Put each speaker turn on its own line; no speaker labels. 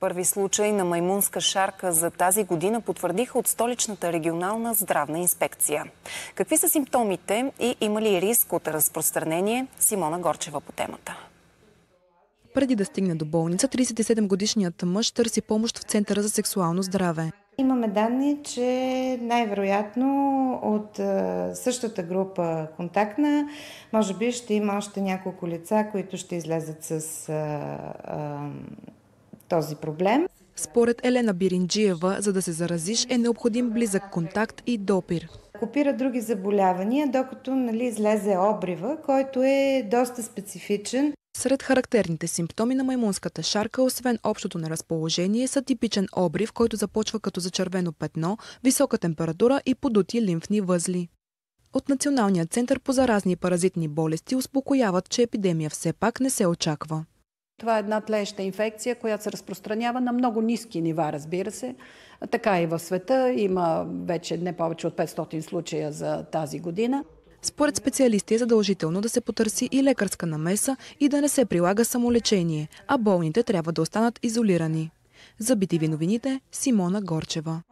Първи случай на маймунска шарка за тази година потвърдиха от столичната регионална здравна инспекция. Какви са симптомите и има ли риск от разпространение? Симона Горчева по темата.
Преди да стигне до болница, 37-годишният мъж търси помощ в Центъра за сексуално здраве.
Имаме данни, че най-вероятно от същата група контактна, може би ще има още няколко лица, които ще излезат с този проблем.
Според Елена Биринджиева, за да се заразиш, е необходим близък контакт и допир.
Копира други заболявания, докато излезе обрива, който е доста специфичен.
Сред характерните симптоми на маймунската шарка, освен общото неразположение, са типичен обрив, който започва като зачервено петно, висока температура и подути лимфни възли. От Националния център по заразни и паразитни болести успокояват, че епидемия все пак не се очаква.
Това е една тлееща инфекция, която се разпространява на много ниски нива, разбира се. Така и в света. Има вече не повече от 500 случая за тази година.
Според специалисти е задължително да се потърси и лекарска намеса и да не се прилага самолечение, а болните трябва да останат изолирани. За BTV новините, Симона Горчева.